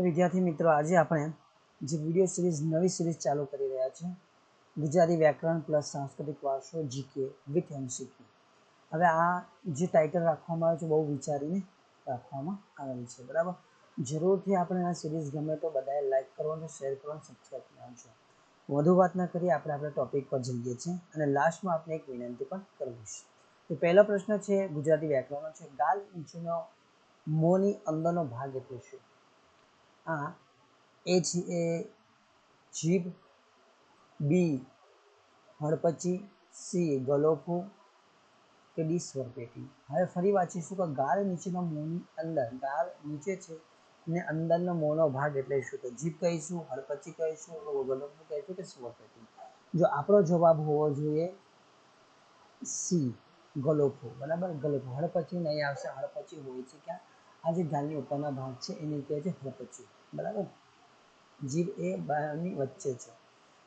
વિદ્યાર્થી મિત્રો, આજે આપણે જે વિડીયો સિરીઝ નવી સિરીઝ ચાલુ કરી રહ્યા છે, ગુજરાતી વ્યાકરણ પ્લસ સાંસ્કૃતિક વારસો જીકે વિથ એમસીક્યુ. હવે આ જે ટાઇટલ રાખવામાં આવે છે બહુ વિચારીને રાખવામાં આવેલ છે, બરાબર. જરૂરથી આપણે આ સિરીઝ ગમે તો બધાએ લાઈક કરવાનું, શેર કરવાનું, સબસ્ક્રાઈબ કરવાનું છે. વધુ વાત ના કરીએ, આપણે ટોપિક પર જઈએ છીએ અને લાસ્ટમાં આપણે એક વિનંતી પણ કરવી છે. તો પહેલો પ્રશ્ન છે ગુજરાતી વ્યાકરણનો છે, ગાલ નીચેનો મોંની અંદરનો ભાગ એટલે શું? આ એ છે જીભ, બી હડપચી, સી ગલોફું કે ડી સ્વરપેટી. હવે ફરી વાંચીશું કે ગાલ નીચેના મોંની અંદર, ગાલ નીચે છે ને અંદરનો મોંનો ભાગ એટલે શું? તો જીભ કહીશું, હડપચી કહીશું, ગલોફું કહીશું કે સ્વરપેટી. જો આપણો જવાબ હોવો જોઈએ સી ગલોફું, બરાબર. ગલોફું, હડપચી નહીં આવશે. હડપચી હોય છે ક્યાં? આ જે ગાલની ઉપરના ભાગ છે એને કહે છે હડપચી, બરાબર. જીભ એ બાની વચ્ચે છે.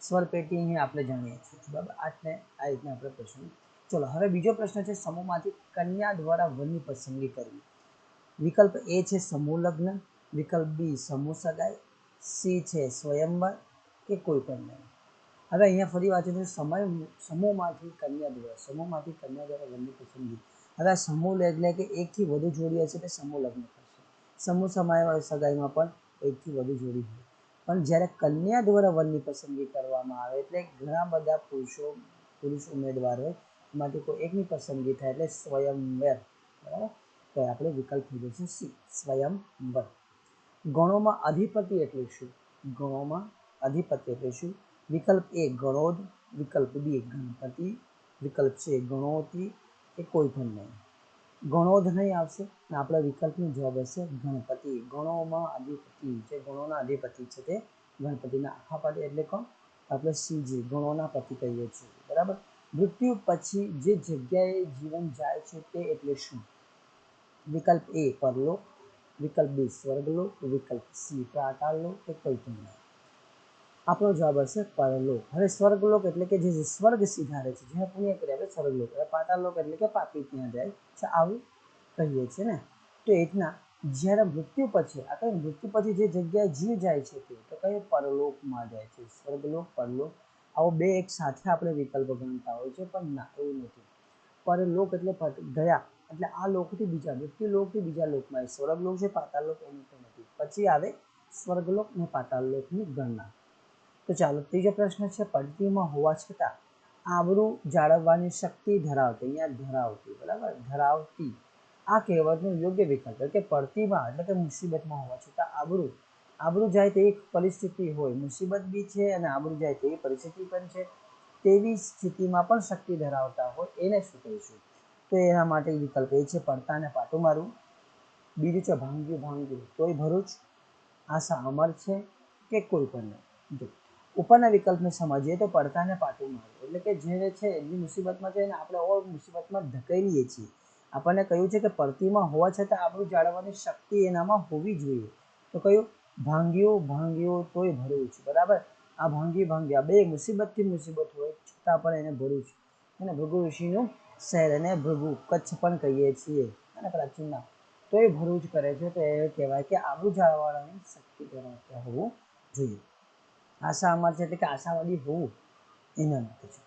સ્વરપેટી અહીંયા આપણે જાણીએ છીએ, બરાબર. આ રીતના આપણે પ્રશ્ન. ચલો, હવે બીજો પ્રશ્ન છે, સમૂહમાંથી કન્યા દ્વારા વરની પસંદગી કરવી. વિકલ્પ એ છે સમૂહ લગ્ન, વિકલ્પ બી સમૂહ સગાઈ, સી છે સ્વયંવર કે કોઈ પણ નહીં. હવે અહીંયા ફરી વાત છે સમૂહમાંથી કન્યા દ્વારા વરની પસંદગી. હવે આ સમૂહ એટલે કે એકથી વધુ જોડી હશે તે સમૂહ લગ્ન થશે. સમૂહ સગાઈમાં પણ એકથી વધુ જોડી હોય. પણ જ્યારે કન્યા દ્વારા વરની પસંદગી કરવામાં આવે એટલે ઘણા બધા પુરુષ ઉમેદવાર હોય, એમાંથી કોઈ એકની પસંદગી થાય એટલે સ્વયંવર, બરાબર. તો આપણે વિકલ્પ થઈ જશે સી સ્વયંવર. ગણોમાં અધિપતિ એટલે શું? ગણોમાં અધિપતિ એટલે શું? વિકલ્પ એ ગણોદ, વિકલ્પ બી ગણપતિ, વિકલ્પ છે ગણોતી કે કોઈ પણ નહીં. ગણોદ નહીં આવશે ને આપણા વિકલ્પનો જવાબ હશે ગણપતિ. ગણોમાં અધિપતિ, જે ગણોના અધિપતિ છે તે ગણપતિના આખા પદ એટલે કોણ? આપણે સીજી ગણોના પતિ કહીએ છીએ, બરાબર. મૃત્યુ પછી જે જગ્યાએ જીવન જાય છે તે એટલે શું? વિકલ્પ એ પરલોક, વિકલ્પ બી સ્વર્ગલોક, વિકલ્પ સી પાતાળલોક કે કોઈ પણ નહીં. આપણો જવાબ હશે પરલોક. હવે સ્વર્ગલોક એટલે કે જે સ્વર્ગ સિધારે છે, જે પુણ્ય કરે આપણે સ્વર્ગલોક. પાતાળલોક એટલે કે પાપી ત્યાં જાય છે, આવું કહીએ છીએ ને. તો એ રીતના જ્યારે મૃત્યુ પછી, આપણે મૃત્યુ પછી જે જગ્યાએ જીવ જાય છે તે તો કઈ પરલોકમાં જાય છે. સ્વર્ગલોક, પરલોક, આવો બે એક સાથે આપણે વિકલ્પ ગણતા હોય છે, પણ ના, એવું નથી. પરલોક એટલે ગયા, એટલે આ લોકથી બીજા, મૃત્યુ લોકથી બીજા લોકમાં. સ્વર્ગલોક છે, પાતાળલોક એનું તો નથી. પછી આવે સ્વર્ગલોક અને પાતાળલોકની ગણના. તો ચાલો, ત્રીજો પ્રશ્ન છે, પડતીમાં હોવા છતાં આબરૂ જાળવવાની શક્તિ ધરાવતી, અહીંયા ધરાવતી, બરાબર, ધરાવતી. આ કહેવતનો યોગ્ય વિકલ્પ એટલે કે પડતીમાં એટલે કે મુસીબતમાં હોવા છતાં આબરૂ જાય તેવી પરિસ્થિતિ હોય, મુસીબત બી છે અને આબરૂ જાય તેવી પરિસ્થિતિ પણ છે, તેવી સ્થિતિમાં પણ શક્તિ ધરાવતા હોય, એને શું કહીશું? તો એના માટે વિકલ્પ એ છે પડતાને પાટું મારવું, બીજું છે ભાંગ્યું તોય ભરૂચ, આશા અમર છે કે કોઈ પણ નહીં. ઉપરના વિકલ્પને સમજીએ તો પડતાને પાટું મારવું એટલે કે જે છે જે મુસીબતમાં છે એને આપણે મુસીબતમાં ધકેલીએ છીએ. આપણને કહ્યું છે કે પડતીમાં હોવા છતાં આબરૂ જાળવવાની શક્તિ એનામાં હોવી જોઈએ. તો કયું? ભાંગ્યું તોય ભરૂચ, બરાબર. આ ભાંગ્યું આ બે મુસીબતથી મુસીબત હોય છતાં પણ એને ભરૂચ, અને ભૃગુ ઋષિનું શહેર, એને ભૃગુ કચ્છ પણ કહીએ છીએ અને પ્રાચીન નામ, તો એ ભરૂચ કરે છે. તો એ કહેવાય કે આબરૂ જાળવવાની શક્તિ ધરાવતા હોવું જોઈએ. આશા અમર છે એટલે કે આશાવાદી હોવું એના માટે છે.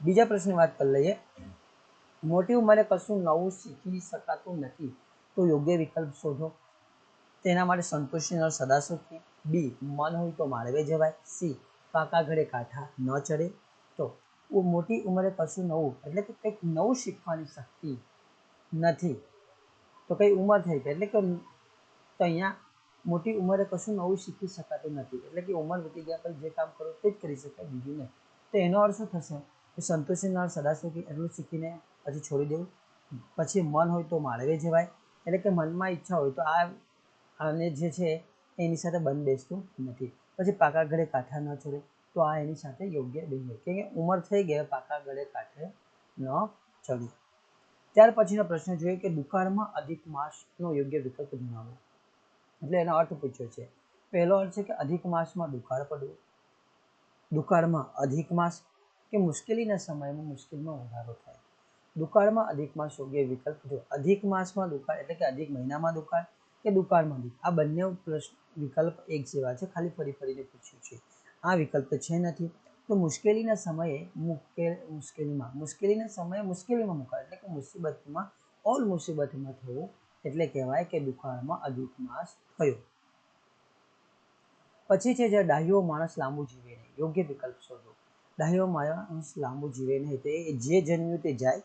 બીજા પ્રશ્નની વાત કરી લઈએ. મોટી ઉંમરે કશું નવું શીખી શકાતું નથી તો યોગ્ય વિકલ્પ શોધો. તેના માટે સંતોષી નર સદા સુખી, બી મન હોય તો માળવે જવાય, સી પાકા ઘડે કાંઠા ન ચડે. તો મોટી ઉંમરે કશું નવું એટલે કે કંઈક નવું શીખવાની શક્તિ નથી, તો કઈ ઉંમર થઈ ગઈ એટલે કે, તો અહીંયા મોટી ઉંમરે કશું નવું શીખી શકાતું નથી એટલે કે ઉંમર વધી ગયા પછી જે કામ કરો તે જ કરી શકાય, બીજું નહીં. તો એનો અર્થ શું થશે કે સંતોષી નર સદા સુખી એટલું શીખીને પછી છોડી દેવું. પછી મન હોય તો માળવે જવાય એટલે કે મનમાં ઈચ્છા હોય તો આને જે છે એની સાથે બંધ બેસતું નથી. પછી પાકા ઘડે કાંઠા ન ચડે, તો આ એની સાથે યોગ્ય નહીં હોય, કે ઉંમર થઈ ગઈ, પાકા ઘડે કાંઠે ન ચડે. ત્યાર પછીનો પ્રશ્ન જોઈએ કે દુકાળમાં અધિક માસનો યોગ્ય વિકલ્પ જણાવો. એટલે એનો અર્થ પૂછ્યો છે. પહેલો અર્થ છે કે અધિક માસમાં દુકાળ પડવું, દુકાળમાં અધિક માસ કે મુશ્કેલીના સમયમાં મુશ્કેલીમાં વધારો થાય. દુકાળમાં અધિક માસ યોગ્ય વિકલ્પ. જો અધિક માસમાં દુકાળ એટલે કે અધિક મહિનામાં દુકાળ, કે દુકાળમાં દીપ, આ બંને પ્રશ્ન વિકલ્પ એક જેવા છે, ખાલી ફરી ફરીને પૂછ્યું છે. આ વિકલ્પ તો છે નથી. તો મુશ્કેલીના સમયે મુશ્કેલીમાં મુકાય એટલે કે મુસીબતમાં ઓલ મુસીબતમાં થવું એટલે કહેવાય કે દુકાળમાં અધિક માસ થયો. પછી છે જે ડાહ્યો માણસ લાંબુ જીવે નહીં, યોગ્ય વિકલ્પ શોધો. ડાહ્યો માણસ લાંબુ જીવે નહીં તો એ જે જન્મ્યું તે જાય.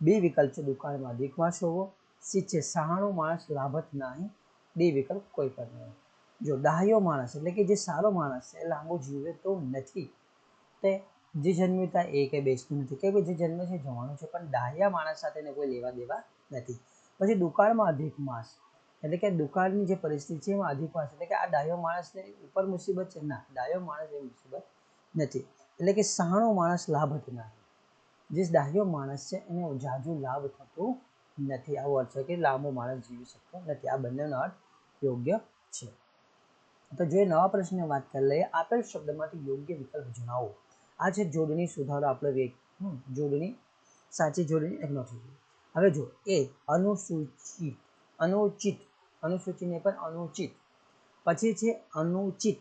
બી વિકલ્પ છે દુકાળમાં અધિક માસ હોવો. સી છે સહાણો માણસ લાભત નહીં. ડી વિકલ્પ કોઈ પણ નહીં. જો ડાહ્યો માણસ એટલે કે જે સારો માણસ છે એ લાંબુ જીવે તો નથી, તે જે જન્મ્યું ત્યાં એ કંઈ બેસતું નથી, કે જે જન્મે છે જવાનું છે, પણ ડાહ્યા માણસ સાથે કોઈ લેવા દેવા નથી. પછી દુકાળમાં અધિક માસ એટલે કે દુકાળની જે પરિસ્થિતિ છે એમાં અધિક માસ એટલે કે આ ડાહ્યો માણસને ઉપર મુસીબત છે, ના, ડાહ્યો માણસ એ મુસીબત નથી. એટલે કે સહાણો માણસ લાભત નહીં, જે ડાહ્યો માણસ છે એને જાજુ લાભ થતો નથી. આવો અર્થ છે કે લાંબો માણસ જીવી શકતો નથી. આ બંનેનો અર્થ યોગ્ય છે. તો જો નવા પ્રશ્નની વાત કરી લઈએ, આપેલ શબ્દમાંથી યોગ્ય વિકલ્પ જણાવો. આ છે જોડણી સુધારો, આપણે જોડણી સાચી જોડણી એક નથી. હવે જો એ અનુચિત ને પણ અનુચિત, પછી છે અનુચિત,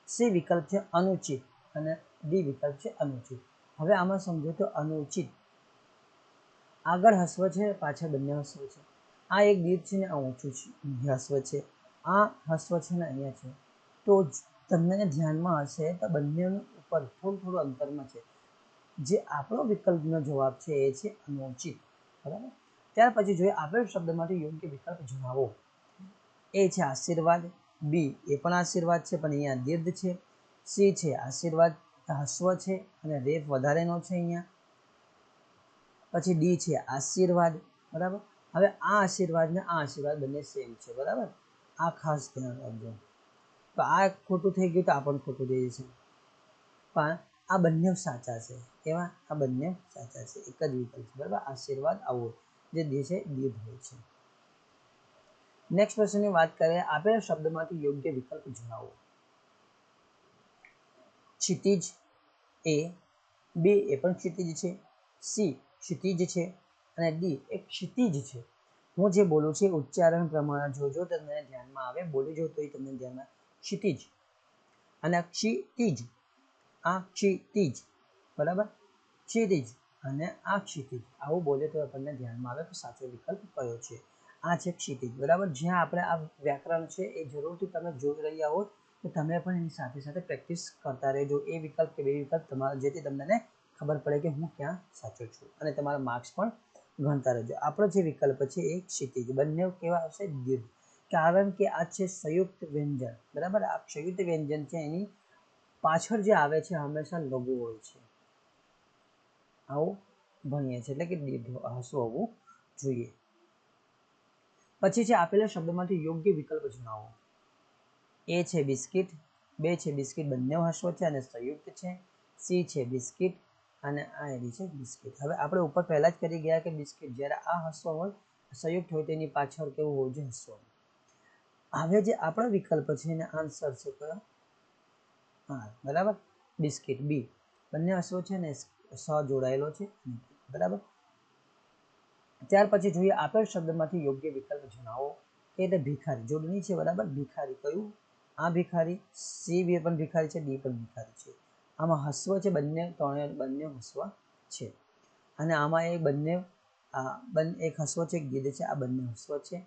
સી વિકલ્પ છે અનુચિત અને ડી વિકલ્પ છે અનુચિત. હવે આમાં સમજો તો અનુચિત, આગળ હસ્વ છે, પાછળ બંને હસ્વ છે. આ એક દીર્ઘ છે ને આ ઊંચું હસ્વ છે, આ હસ્વ છે ને અહીંયા છે. તો તમને ધ્યાનમાં હશે તો બંનેનું ઉપર થોડું અંતરમાં છે. જે આપણો વિકલ્પનો જવાબ છે એ છે અનુચિત, બરાબર. ત્યાર પછી જોઈએ આપેલ શબ્દમાંથી યોગ્ય વિકલ્પ જણાવો. એ છે આશીર્વાદ, બી એ પણ આશીર્વાદ છે પણ અહીંયા દીર્ઘ છે, સી છે આશીર્વાદ હસ્વ છે અને રેફ વધારેનો છે અહીંયા, પછી ડી છે આશીર્વાદ, બરાબર. હવે આ આશીર્વાદ ને આ આશીર્વાદ બંને સેમ છે, બરાબર. આ ખાસ ધ્યાન રાખજો. તો આ ખોટું થઈ ગયું તો આ પણ ખોટું થઈ જશે, પણ આ બંને સાચા છે. કેવા? આ બંને સાચા છે, એક જ વિકલ્પ છે, બરાબર. આશીર્વાદ આવો જે દી છે દીર્ઘ હોય છે. નેક્સ્ટ પ્રશ્નની વાત કરીએ, આપેલ શબ્દમાંથી યોગ્ય વિકલ્પ જણાવો. ક્ષિતિજ એ, બી એ પણ ક્ષિતિજ છે, સી ક્ષિતિજ છે અને ડી એ ક્ષિતિજ છે. હું જે બોલું છું ઉચ્ચારણ પ્રમાણે જોજો, તમને ધ્યાનમાં આવે, બોલી જો તો તમને ધ્યાનમાં. ક્ષિતિજ અને ક્ષિતિજ, આ ક્ષિતિજ, બરાબર. ક્ષિતિજ અને આ ક્ષિતિજ, આવું બોલે તો આપણને ધ્યાનમાં આવે તો સાચો વિકલ્પ કયો છે. આ છે ક્ષિતિજ, બરાબર. જ્યાં આપણે આ વ્યાકરણ છે એ જરૂરથી તમે જોઈ રહ્યા હો તો તમે પણ એની સાથે સાથે પ્રેક્ટિસ કરતા રહેજો. એ વિકલ્પ કે બે વિકલ્પ તમારા, જેથી તમને ખબર પડે કે હું ક્યાં સાચો છું અને તમારા માર્ક્સ પણ ગણતા રહેજો. આપણો જે વિકલ્પ છે એ ક્ષિતિજ, બંને કેવા આવશે? દીર્ઘ. કારણ કે આ છે સંયુક્ત વ્યંજન, બરાબર. આ સંયુક્ત વ્યંજન છે, એની પાછળ જે આવે છે હંમેશા લઘુ હોય છે, આવું ભણીએ છીએ, એટલે કે દીર્ઘ હસવું હોવું જોઈએ. પછી છે આપેલા શબ્દમાંથી યોગ્ય વિકલ્પ જણાવો. એ છે બિસ્કિટ, બે છે બિસ્કિટ, બંને હસ્વ છે અને સંયુક્ત છે, સી છે બિસ્કિટ અને આ એડી છે બિસ્કિટ. હવે આપણે ઉપર પહેલા જ કરી ગયા કે બિસ્કિટ જ્યારે આ હસ્વ હોય, સંયુક્ત હોય તેની પાછળ કેવું હોવું જોઈએ? હસ્વ. હવે જે આપણો વિકલ્પ છે એને આન્સર છે કયો? હા, બરાબર. બિસ્કિટ, બી, બંને હસ્વ છે ને સ જોડાયેલો છે, બરાબર. ત્યાર પછી જોઈએ આપેલ શબ્દમાંથી યોગ્ય વિકલ્પ જણાવો. એટલે ભિખારી, જોડણી છે, બરાબર. ભિખારી કયું? આ ભિખારી, સી બી પણ ભિખારી છે, ડી પણ ભિખારી છે. આમાં હસ્વ છે, બંને હસ્વ છે અને આમાં એ બંને એક હસ્વ છે એક દીર્ઘ છે, આ બંને હસ્વ છે.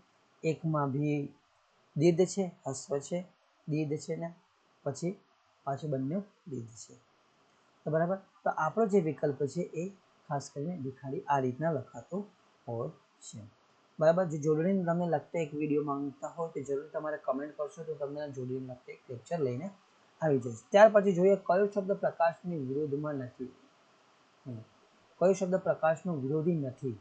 એકમાં ભી દીર્ઘ છે, હસ્વ છે, દીર્ઘ છે ને પછી પાછું બંને દીર્ઘ છે, તો બરાબર. તો આપણો જે વિકલ્પ છે એ ખાસ કરીને ભિખારી આ રીતના લખાતો હોય છે, બરાબર. જો જોડણીને તમને લગતા એક વિડીયો માંગતા હોય તો જરૂર તમારે કમેન્ટ કરશો તો તમને જોડણીને લગતા એક લેક્ચર લઈને આવી જશે. ત્યાર પછી જોઈએ કયો શબ્દ પ્રકાશની વિરોધમાં નથી. કયો શબ્દ પ્રકાશનો વિરોધી નથી?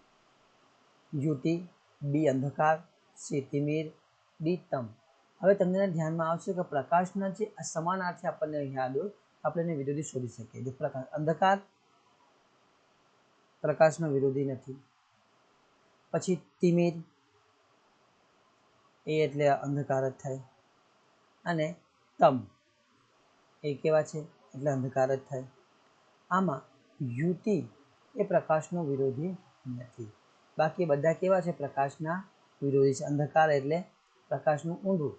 યુતિ, બી અંધકાર, સી તિમિર, ડી તમ. હવે તમને ધ્યાનમાં આવશે કે પ્રકાશના જે સમાનાર્થી આપણને યાદ હોય, આપણે એને વિરોધી શોધી શકીએ. જો પ્રકાશ, અંધકાર પ્રકાશનો વિરોધી નથી. પછી તિમિર, એ એટલે અંધકાર જ થાય, અને તમ એ કેવા છે? એટલે અંધકાર જ થાય. આમાં યુતિ એ પ્રકાશનો વિરોધી નથી, બાકી બધા કેવા છે? પ્રકાશના વિરોધી છે. અંધકાર એટલે પ્રકાશનું ઊંધું,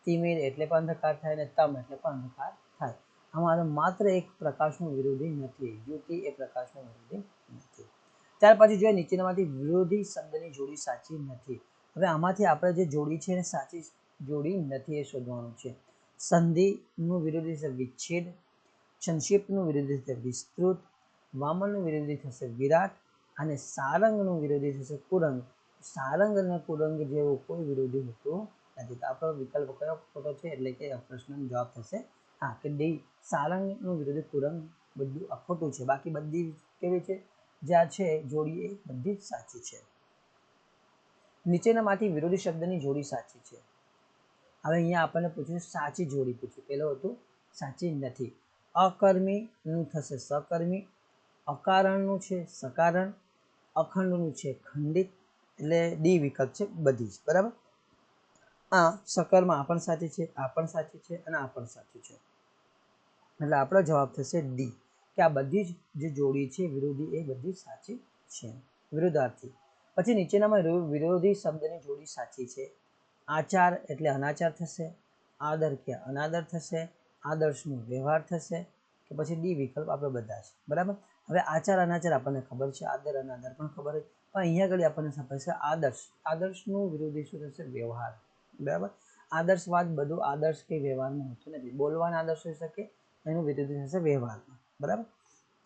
તિમિર એટલે પણ અંધકાર થાય અને તમ એટલે પણ અંધકાર થાય. આમાં માત્ર એક પ્રકાશનું વિરોધી નથી, યુતિ એ પ્રકાશનું વિરોધી નથી. ત્યાર પછી જોઈએ નીચેનામાંથી વિરોધી શબ્દની જોડી સાચી નથી. હવે આમાંથી આપણે જે જોડી છે એ સાચી જોડી નથી એ શોધવાનું છે. સંધિનું વિરોધી થશે વિચ્છેદ, સંક્ષિપ્તનું વિરોધી થશે વિસ્તૃત, વામનનું વિરોધી થશે વિરાટ અને સારંગનું વિરોધી થશે કુરંગ. સારંગ અને કુરંગ જેવો કોઈ વિરોધી હોતું નથી. તો આપણો વિકલ્પ કયો ખોટો છે, એટલે કે પ્રશ્નનો જવાબ થશે હા કે ડી, સારંગનું વિરોધી કુરંગ. બધું ખોટું છે, બાકી બધી કેવી છે જ્યાં છે જોડી એ બધી સાચી છે. નીચેનામાંથી વિરોધી શબ્દની જોડી સાચી છે. હવે અહીંયા આપણને પૂછ્યું સાચી જોડી પૂછ્યું. પહેલું હતું સાચી નથી. અકર્મીનું થશે સકર્મી, અકારણનું છે સકારણ, અખંડનું છે ખંડિત, એટલે ડી વિકલ્પ છે બધી જ. બરાબર, આ સકરમાં આ પણ સાચી છે, આ પણ સાચી છે અને આ પણ સાચી છે. એટલે આપણો જવાબ થશે ડી, કે આ બધી જ જે જોડી છે વિરોધી એ બધી સાચી છે. વિરોધાર્થી. પછી નીચેનામાં વિરોધી શબ્દની જોડી સાચી છે. આચાર એટલે અનાચાર થશે, આદર કે અનાદર થશે, આદર્શનો વ્યવહાર થશે, કે પછી ડી વિકલ્પ આપણે બધા છે. બરાબર, હવે આચાર અનાચાર આપણને ખબર છે, આદર અનાદર પણ ખબર છે, પણ અહીંયા આગળ આપણને ખબર છે આદર્શ. આદર્શનું વિરોધી શું થશે? વ્યવહાર. બરાબર, આદર્શવાદ બધું આદર્શ કે વ્યવહારમાં હોતું નથી. બોલવાના આદર્શ હોઈ શકે, એનું વિરોધી થશે વ્યવહારમાં. બરાબર,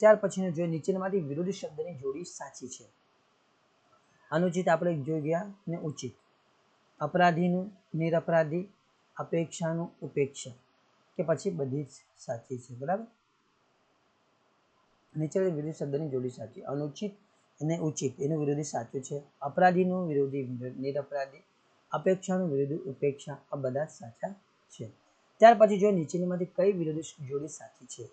ત્યાર પછીનું જોઈએ નીચેનામાંથી વિરોધી શબ્દની જોડી સાચી છે. અનુચિત આપણે જોઈ ગયા ને ઉચિત, અપરાધીનું નિરપરાધી, અપેક્ષાનું ઉપેક્ષા, કે પછી બધી જ સાચી છે. બરાબર, નીચે વિરોધી શબ્દની જોડી સાચી. અનુચિત અને ઉચિત એનું વિરોધી સાચું છે. અપરાધીનું વિરોધી નિરપરાધી, અપેક્ષાનું વિરોધી ઉપેક્ષા, આ બધા સાચા છે. ત્યાર પછી જો નીચેનીમાંથી કઈ વિરોધી જોડી સાચી છે.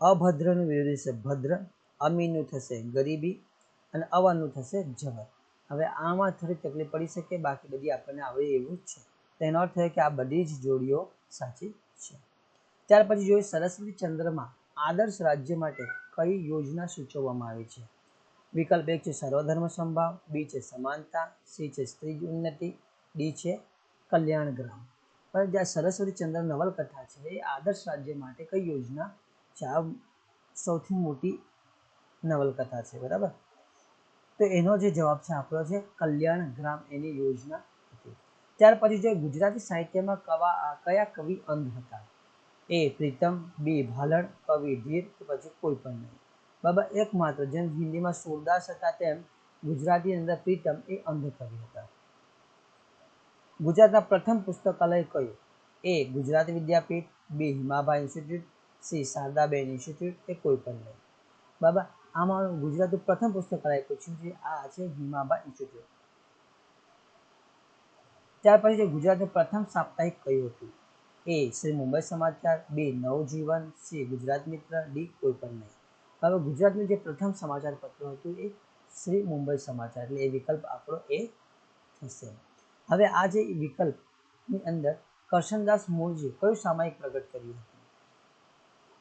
અભદ્રનું વિરોધી છે ભદ્ર, અમીરનું થશે ગરીબી અને અવરનું થશે જવર. હવે આમાં થોડી તકલીફ પડી શકે, બાકી બધી આપણને આવડે એવું જ છે. તેનો અર્થ છે કે આ બધી જ જોડીઓ સાચી છે. ત્યાર પછી જોઈએ સરસ્વતી ચંદ્રમાં આદર્શ રાજ્ય માટે કઈ યોજના સૂચવવામાં આવી છે. વિકલ્પ 1 છે સર્વધર્મ સંભાવ, બી છે સમાનતા, સી છે સ્ત્રી ઉન્નતિ, ડી છે કલ્યાણ ગ્રામ. પણ જ્યાં સરસ્વતી ચંદ્ર નવલકથા છે એ આદર્શ રાજ્ય માટે કઈ યોજના છે? આ સૌથી મોટી નવલકથા છે. બરાબર, તો એનો જે જવાબ છે આપણો છે કલ્યાણ ગ્રામ, એની યોજના હતી. ત્યાર પછી જો ગુજરાતી સાહિત્યમાં કયા કવિ અંધ હતા? એ પ્રીતમ, બી ભાલણ, કવિ ધીર, કે પછી કોઈ પણ નહીં. બરાબર, એકમાત્ર જેમ હિન્દીમાં સૂરદાસ હતા તેમ ગુજરાતી અંદર પ્રીતમ એ અંધ કવિ હતા. ગુજરાતના પ્રથમ પુસ્તકાલય કયું? એ ગુજરાત વિદ્યાપીઠ, બી હિમાભાઈ ઇન્સ્ટિટ્યૂટ, સી શારદાબેન ઇન્સ્ટિટ્યૂટ, કે કોઈ પણ નહીં. બરાબર, આમાં ગુજરાતનું પ્રથમ પુસ્તકાલય પૂછ્યું છે, આ છે હિમાભાઈ ઇન્સ્ટિટ્યૂટ. ત્યાર પછી ગુજરાતનું પ્રથમ સાપ્તાહિક કયું હતું? એ શ્રી મુંબઈ સમાચાર, બી નવજીવન, સી ગુજરાત મિત્ર, ડી કોઈ પણ નહીં. હવે ગુજરાતનું જે પ્રથમ સમાચાર પત્ર હતું એ શ્રી મુંબઈ સમાચાર, એટલે એ વિકલ્પ આપણો એ થશે. હવે આ જે વિકલ્પની અંદર કરશનદાસ મૂળજીએ કયું સામાયિક પ્રગટ કર્યું હતું?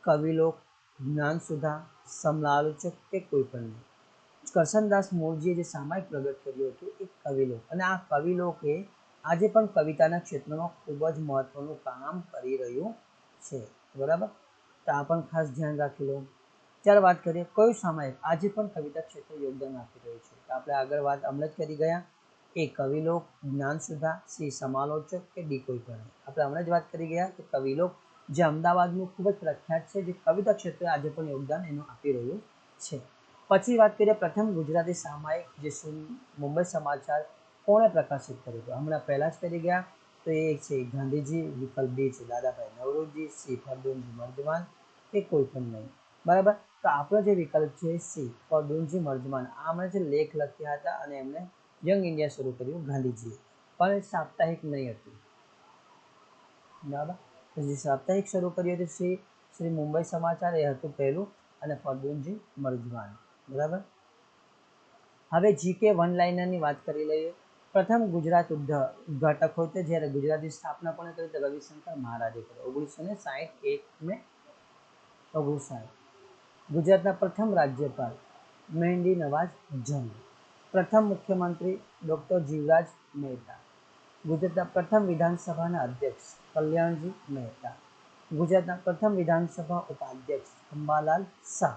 કવિલોક, જ્ઞાનસુધા, સમલાલોચક, કે કોઈ પણ નહીં. કરશનદાસ મૂળજીએ જે સામાયિક પ્રગટ કર્યું હતું એ કવિલોક, અને આ કવિલોક એ આજે પણ કવિતાના ક્ષેત્રમાં ખૂબ જ મહત્વનું કામ કરી રહ્યું છે. બરાબર, તો આ પણ ખાસ ધ્યાન રાખી લો. ત્યારે વાત કરીએ કયું સામાયિક આજે પણ કવિતા ક્ષેત્રે યોગદાન આપી રહ્યું છે. તો આપણે આગળ વાત હમણાં જ કરી ગયા, એ કવિલોક, જ્ઞાનસુધા, સી સમાલોચક, કે ડી કોઈ પણ નહીં. આપણે હમણાં જ વાત કરી ગયા કે કવિલોક જે અમદાવાદનું ખૂબ જ પ્રખ્યાત છે, જે કવિતા ક્ષેત્રે આજે પણ યોગદાન એનું આપી રહ્યું છે. પછી વાત કરીએ પ્રથમ ગુજરાતી સામાયિક જે મુંબઈ સમાચાર કોણે પ્રકાશિત કર્યું હતું? હમણાં પહેલા જ કરી ગયા, તો એ છે ગાંધીજી, વિકલ્પ બી છે દાદાભાઈ નવરોજી, સી ફરદુનજી મર્દમાન, કે કોઈ પણ નહીં. બરાબર, તો આપણો જે વિકલ્પ છે સી ફરદુનજી મર્દમાન. આમણે જે લેખ લખ્યા હતા અને એમણે યંગ ઇન્ડિયા શરૂ કર્યું ગાંધીજીએ, પણ સાપ્તાહિક નહીં હતું. બરાબર, જે સાપ્તાહિક શરૂ કર્યું હતું શ્રી મુંબઈ સમાચાર એ હતું પહેલું, અને ફરદુનજી મર્દમાન. બરાબર, હવે જીકે વન લાઇનરની વાત કરી લઈએ. પ્રથમ ગુજરાત ઉદ્ઘાટક હોય તો જ્યારે ગુજરાતની સ્થાપના પણ કરી તો રવિશંકર મહારાજે કરી 1960 મે 1959. ગુજરાતના પ્રથમ રાજ્યપાલ મહેંદી નવાઝ જંગ. પ્રથમ મુખ્યમંત્રી ડૉક્ટર જીવરાજ મહેતા. ગુજરાતના પ્રથમ વિધાનસભાના અધ્યક્ષ કલ્યાણજી મહેતા. ગુજરાતના પ્રથમ વિધાનસભા ઉપાધ્યક્ષ અંબાલાલ શાહ.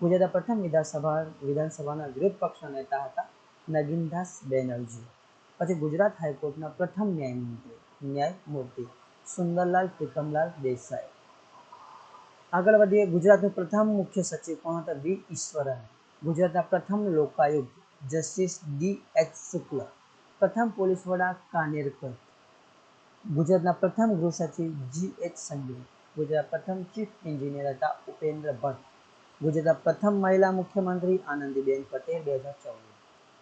ગુજરાતના પ્રથમ વિધાનસભાના વિરોધ પક્ષના નેતા હતા નગીનદાસ બેનર્જી. પછી ગુજરાત હાઈકોર્ટના પ્રથમ ન્યાયમૂર્તિ સુંદરલાલ પ્રીતમલાલ દેસાઈ. આગળ વધીએ. ગુજરાતનું પ્રથમ મુખ્ય સચિવ કોણ હતા? વી ઈશ્વરન. ગુજરાતના પ્રથમ લોકાયુક્ત જસ્ટિસ ડી.એચ. શુક્લ. પ્રથમ પોલીસ વડા કાનેરકર. ગુજરાતના પ્રથમ ગૃહ સચિવ જી.એચ. સંજય. ગુજરાતના પ્રથમ ચીફ એન્જિનિયર હતા ઉપેન્દ્ર ભટ્ટ. ગુજરાતના પ્રથમ મહિલા મુખ્યમંત્રી આનંદીબેન પટેલ 2014.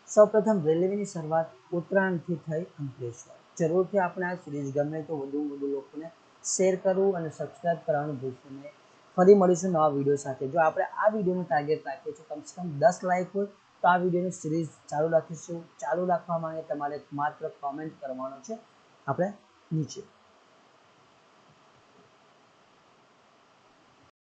સૌપ્રથમ રેલવેની શરૂઆત ઉત્તરાયણથી થઈ અંકલેશ્વર. જરૂરથી આપણે આ સિરીઝ ગમે તો વધુ લોકોને શેર કરવું અને સબસ્ક્રાઇબ કરવાનું ભૂલશો નહીં. ફરી મળીશું નવા વિડીયો સાથે. જો આપણે આ વિડીયોનું ટાર્ગેટ રાખીએ છીએ કમસે કમ 10 લાઈક હોય તો આ વિડીયોની સિરીઝ ચાલુ રાખીશું. ચાલુ રાખવા માટે તમારે માત્ર કોમેન્ટ કરવાનો છે આપણે નીચે.